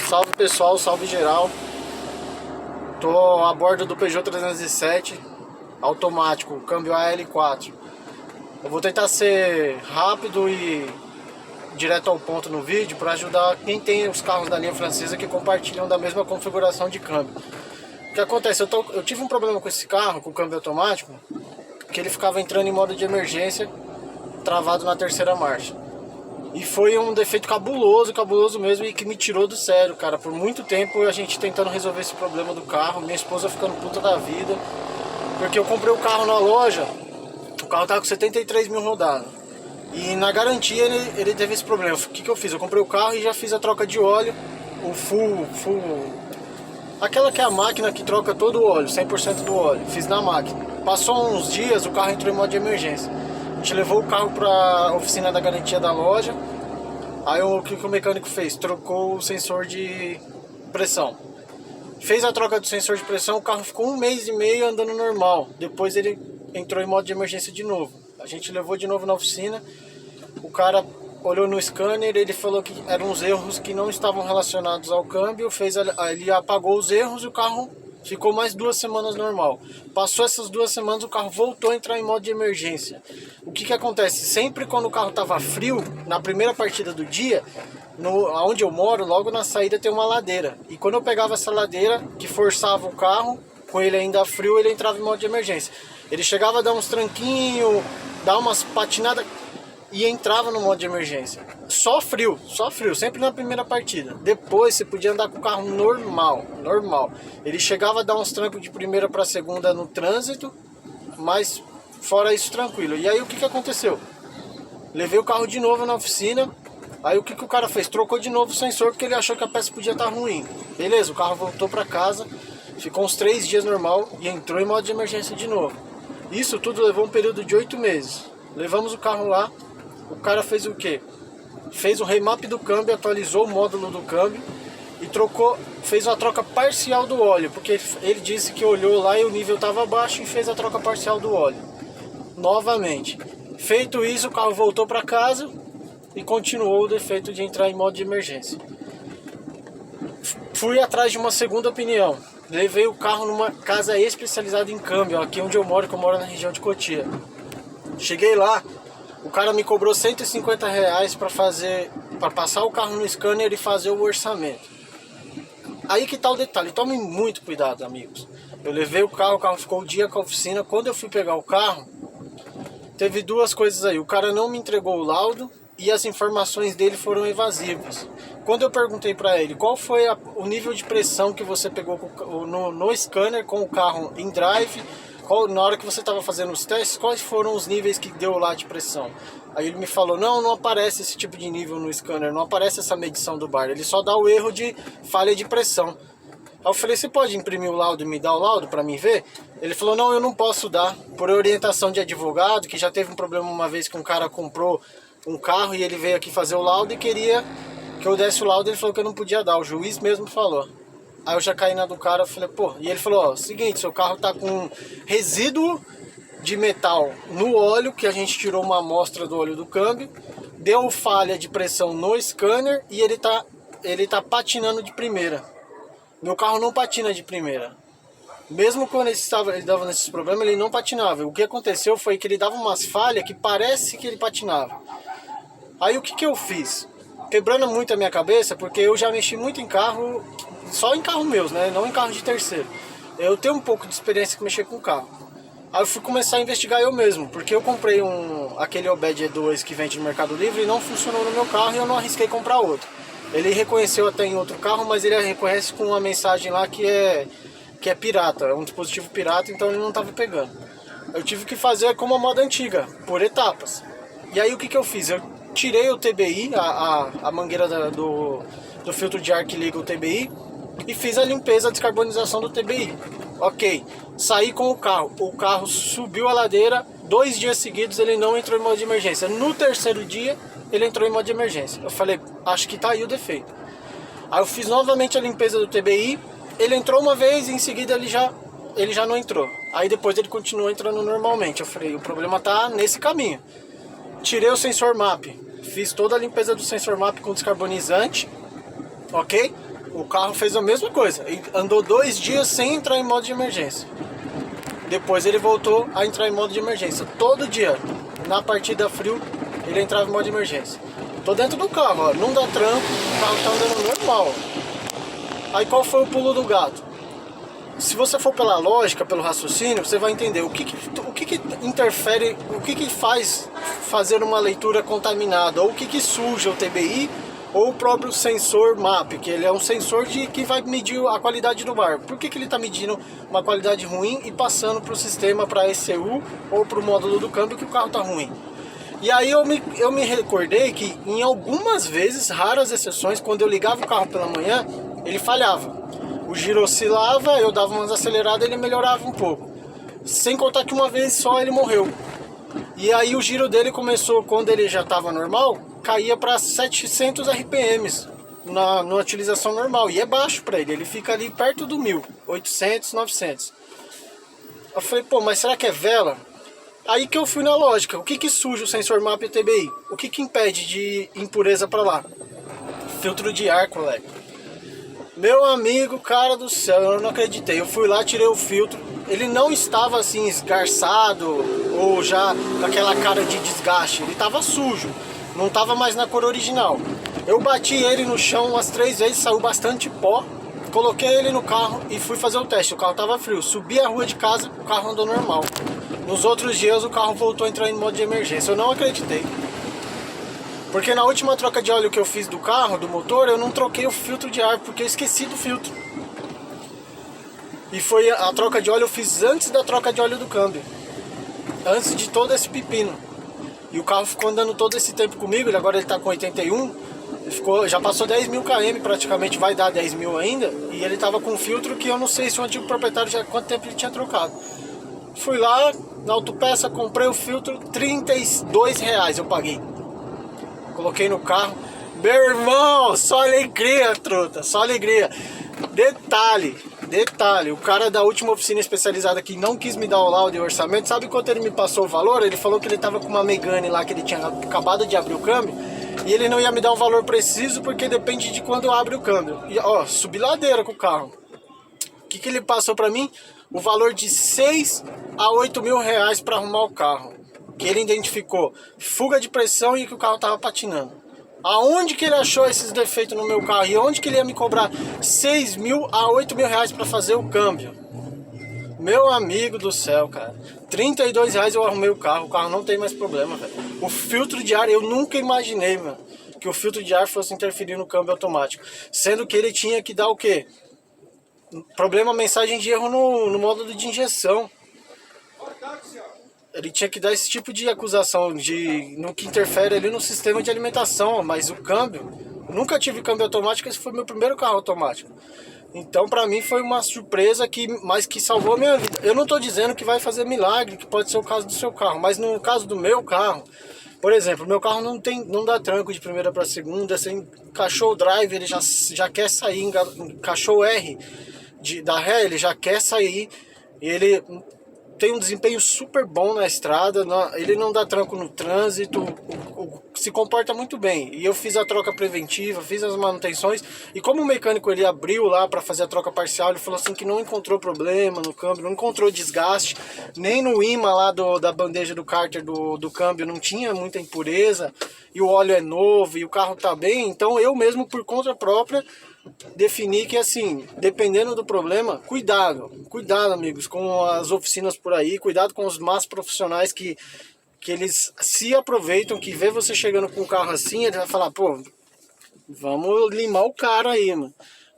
Salve pessoal, salve geral. Tô a bordo do Peugeot 307 automático, câmbio AL4. Eu vou tentar ser rápido e direto ao ponto no vídeo para ajudar quem tem os carros da linha francesa que compartilham da mesma configuração de câmbio. O que acontece? Eu tive um problema com esse carro, com o câmbio automático, que ele ficava entrando em modo de emergência, travado na terceira marcha. E foi um defeito cabuloso mesmo, e que me tirou do sério, cara. Por muito tempo a gente tentando resolver esse problema do carro, minha esposa ficando puta da vida, porque eu comprei o carro na loja, o carro tava com 73 mil rodados. E na garantia ele teve esse problema. O que eu fiz? Eu comprei o carro e já fiz a troca de óleo, o full, aquela que é a máquina que troca todo o óleo, 100% do óleo. Fiz na máquina. Passou uns dias, o carro entrou em modo de emergência. A gente levou o carro para a oficina da garantia da loja. Aí o que o mecânico fez? Trocou o sensor de pressão. Fez a troca do sensor de pressão, o carro ficou 1 mês e meio andando normal. Depois ele entrou em modo de emergência de novo. A gente levou de novo na oficina. O cara olhou no scanner, ele falou que eram uns erros que não estavam relacionados ao câmbio. Ele apagou os erros e o carro ficou mais 2 semanas normal. Passou essas 2 semanas, o carro voltou a entrar em modo de emergência. O que acontece? Sempre quando o carro estava frio, na primeira partida do dia, onde eu moro, logo na saída tem uma ladeira. E quando eu pegava essa ladeira, que forçava o carro, com ele ainda frio, ele entrava em modo de emergência. Ele chegava a dar uns tranquinhos, dar umas patinadas e entrava no modo de emergência. Só frio, sempre na primeira partida. Depois você podia andar com o carro normal. Ele chegava a dar uns trancos de primeira para segunda no trânsito, mas fora isso tranquilo. E aí o que aconteceu? Levei o carro de novo na oficina. Aí o que o cara fez? Trocou de novo o sensor porque ele achou que a peça podia estar ruim. Beleza, o carro voltou para casa, ficou uns 3 dias normal e entrou em modo de emergência de novo. Isso tudo levou um período de 8 meses. Levamos o carro lá. O cara fez o quê? Fez o remap do câmbio, atualizou o módulo do câmbio e fez uma troca parcial do óleo, porque ele disse que olhou lá e o nível estava baixo e fez a troca parcial do óleo. Novamente. Feito isso, o carro voltou para casa e continuou o defeito de entrar em modo de emergência. Fui atrás de uma segunda opinião. Levei o carro numa casa especializada em câmbio, aqui onde eu moro, que eu moro na região de Cotia. Cheguei lá, o cara me cobrou R$150 para passar o carro no scanner e fazer o orçamento. Aí que tá o detalhe, tomem muito cuidado, amigos. Eu levei o carro ficou o dia com a oficina. Quando eu fui pegar o carro, teve 2 coisas aí. O cara não me entregou o laudo e as informações dele foram evasivas. Quando eu perguntei para ele qual foi o nível de pressão que você pegou no scanner com o carro em drive, na hora que você estava fazendo os testes, quais foram os níveis que deu lá de pressão? Aí ele me falou, não aparece esse tipo de nível no scanner, não aparece essa medição do bar, ele só dá o erro de falha de pressão. Aí eu falei, você pode imprimir o laudo e me dar o laudo para mim ver? Ele falou, não, eu não posso dar, por orientação de advogado, que já teve um problema uma vez que um cara comprou um carro e ele veio aqui fazer o laudo e queria que eu desse o laudo, ele falou que eu não podia dar, o juiz mesmo falou. Aí eu já caí na do cara, eu falei, pô, e ele falou, ó, seguinte, seu carro tá com resíduo de metal no óleo, que a gente tirou uma amostra do óleo do câmbio, deu falha de pressão no scanner e ele tá patinando de primeira. Meu carro não patina de primeira. Mesmo quando ele dava nesses problemas, ele não patinava. O que aconteceu foi que ele dava umas falhas que parece que ele patinava. Aí o que eu fiz? Quebrando muito a minha cabeça, porque eu já mexi muito em carro, só em carro meus, né? Não em carro de terceiro. Eu tenho um pouco de experiência com mexer com carro. Aí eu fui começar a investigar eu mesmo, porque eu comprei aquele Obed E2 que vende no Mercado Livre e não funcionou no meu carro e eu não arrisquei comprar outro. Ele reconheceu até em outro carro, mas ele reconhece com uma mensagem lá que é pirata, é um dispositivo pirata, então ele não estava pegando. Eu tive que fazer como a moda antiga, por etapas. E aí o que eu fiz? Eu tirei o TBI, a mangueira do filtro de ar que liga o TBI, e fiz a limpeza, a descarbonização do TBI. Ok, saí com o carro subiu a ladeira, 2 dias seguidos ele não entrou em modo de emergência. No terceiro dia ele entrou em modo de emergência. Eu falei, acho que tá aí o defeito. Aí eu fiz novamente a limpeza do TBI, ele entrou uma vez e em seguida ele já não entrou. Aí depois ele continuou entrando normalmente. Eu falei, o problema tá nesse caminho. Tirei o sensor MAP, fiz toda a limpeza do sensor MAP com descarbonizante, ok? O carro fez a mesma coisa, andou 2 dias sem entrar em modo de emergência. Depois ele voltou a entrar em modo de emergência. Todo dia, na partida frio, ele entrava em modo de emergência. Tô dentro do carro, ó, não dá tranco, o carro tá andando normal. Aí qual foi o pulo do gato? Se você for pela lógica, pelo raciocínio, você vai entender o que interfere, o que faz fazer uma leitura contaminada, ou o que suja o TBI, ou o próprio sensor MAP, que ele é um sensor que vai medir a qualidade do ar. Por que ele está medindo uma qualidade ruim e passando para o sistema, para a ECU ou para o módulo do câmbio que o carro está ruim? E aí eu me recordei que em algumas vezes, raras exceções, quando eu ligava o carro pela manhã, ele falhava. O giro oscilava, eu dava umas aceleradas e ele melhorava um pouco. Sem contar que uma vez só ele morreu. E aí o giro dele começou, quando ele já estava normal, caía para 700 RPMs na utilização normal. E é baixo para ele fica ali perto do 1000, 800, 900. Eu falei, pô, mas será que é vela? Aí que eu fui na lógica, o que suja o sensor MAP e TBI? O que impede de impureza para lá? Filtro de ar, colega. Meu amigo, cara do céu, eu não acreditei. Eu fui lá, tirei o filtro. Ele não estava assim esgarçado ou já com aquela cara de desgaste. Ele estava sujo, não estava mais na cor original. Eu bati ele no chão umas 3 vezes, saiu bastante pó. Coloquei ele no carro e fui fazer o teste. O carro estava frio. Subi a rua de casa, o carro andou normal. Nos outros dias o carro voltou a entrar em modo de emergência. Eu não acreditei. Porque na última troca de óleo que eu fiz do carro, do motor, eu não troquei o filtro de ar, porque eu esqueci do filtro. E foi a troca de óleo eu fiz antes da troca de óleo do câmbio. Antes de todo esse pepino. E o carro ficou andando todo esse tempo comigo, agora ele tá com 81. Já passou 10 mil km, praticamente vai dar 10 mil ainda. E ele tava com um filtro que eu não sei se o antigo proprietário já quanto tempo ele tinha trocado. Fui lá, na autopeça, comprei o filtro, R$32 eu paguei. Coloquei no carro. Meu irmão, só alegria, truta, só alegria. Detalhe, o cara da última oficina especializada que não quis me dar o laudo e o orçamento, sabe quanto ele me passou o valor? Ele falou que ele tava com uma Megane lá, que ele tinha acabado de abrir o câmbio, e ele não ia me dar um valor preciso, porque depende de quando eu abro o câmbio. E ó, subi ladeira com o carro. O que ele passou pra mim? O valor de 6 a 8 mil reais pra arrumar o carro. Que ele identificou fuga de pressão e que o carro tava patinando. Aonde que ele achou esses defeitos no meu carro? E onde que ele ia me cobrar 6 mil a 8 mil reais pra fazer o câmbio? Meu amigo do céu, cara. R$32 eu arrumei o carro não tem mais problema, velho. O filtro de ar, eu nunca imaginei, mano, que o filtro de ar fosse interferir no câmbio automático. Sendo que ele tinha que dar o quê? Problema, mensagem de erro no módulo de injeção. Ele tinha que dar esse tipo de acusação no que interfere ali no sistema de alimentação, mas o câmbio, nunca tive câmbio automático, esse foi meu primeiro carro automático. Então pra mim foi uma surpresa mas que salvou a minha vida. Eu não tô dizendo que vai fazer milagre, que pode ser o caso do seu carro, mas no caso do meu carro, por exemplo, meu carro não dá tranco de primeira para segunda, assim, encaixou o drive, ele já quer sair, encaixou o R da ré, ele já quer sair, ele tem um desempenho super bom na estrada, ele não dá tranco no trânsito, se comporta muito bem. E eu fiz a troca preventiva, fiz as manutenções, e como o mecânico ele abriu lá para fazer a troca parcial, ele falou assim que não encontrou problema no câmbio, não encontrou desgaste, nem no imã lá da bandeja do cárter do câmbio não tinha muita impureza, e o óleo é novo, e o carro tá bem. Então eu mesmo, por conta própria, defini que, assim, dependendo do problema, cuidado, amigos, com as oficinas por aí, cuidado com os más profissionais que eles se aproveitam, que vê você chegando com um carro assim, ele vai falar, pô, vamos limar o cara aí, mano.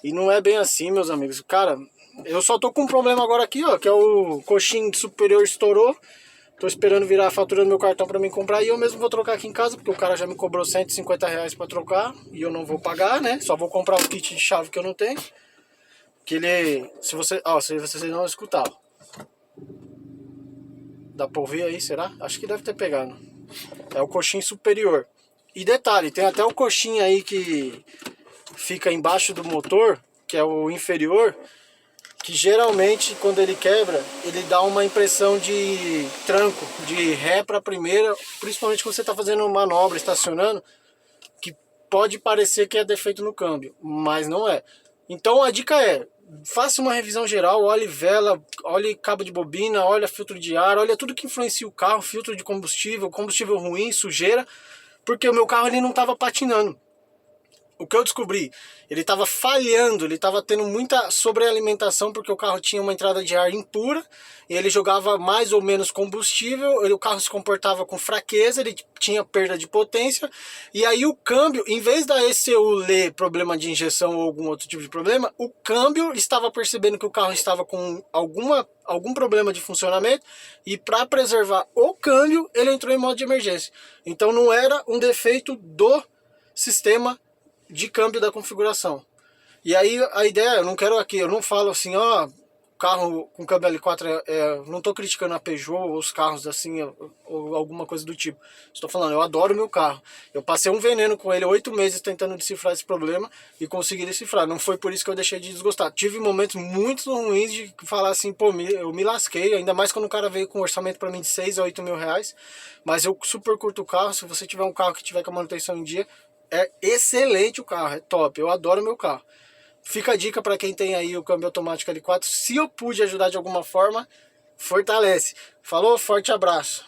E não é bem assim, meus amigos. Cara, eu só tô com um problema agora aqui, ó, que é o coxinho superior estourou. Tô esperando virar a fatura do meu cartão pra mim comprar, e eu mesmo vou trocar aqui em casa, porque o cara já me cobrou R$150 pra trocar, e eu não vou pagar, né? Só vou comprar o kit de chave que eu não tenho. Que ele... Se você não escutar, ó. Dá pra ouvir aí, será? Acho que deve ter pegado. É o coxinho superior. E detalhe, tem até o coxinho aí que fica embaixo do motor, que é o inferior, que geralmente quando ele quebra, ele dá uma impressão de tranco, de ré para primeira, principalmente quando você está fazendo manobra, estacionando, que pode parecer que é defeito no câmbio, mas não é. Então a dica é, faça uma revisão geral, olhe vela, olhe cabo de bobina, olhe filtro de ar, olha tudo que influencia o carro, filtro de combustível, combustível ruim, sujeira, porque o meu carro ele não estava patinando. O que eu descobri, ele estava falhando, ele estava tendo muita sobrealimentação porque o carro tinha uma entrada de ar impura e ele jogava mais ou menos combustível, o carro se comportava com fraqueza, ele tinha perda de potência e aí o câmbio, em vez da ECU ler problema de injeção ou algum outro tipo de problema, o câmbio estava percebendo que o carro estava com algum problema de funcionamento e para preservar o câmbio ele entrou em modo de emergência. Então não era um defeito do sistema de câmbio da configuração. E aí a ideia, eu não falo assim, ó, carro com câmbio L4 não tô criticando a Peugeot ou os carros assim, ou alguma coisa do tipo. Estou falando, eu adoro meu carro. Eu passei um veneno com ele 8 meses tentando decifrar esse problema e consegui decifrar. Não foi por isso que eu deixei de desgostar. Tive momentos muito ruins de falar assim, pô, eu me lasquei, ainda mais quando o cara veio com um orçamento para mim de 6 a 8 mil reais. Mas eu super curto o carro, se você tiver um carro que tiver com a manutenção em dia, é excelente o carro, é top, eu adoro meu carro. Fica a dica para quem tem aí o câmbio automático L4, se eu pude ajudar de alguma forma, fortalece. Falou, forte abraço.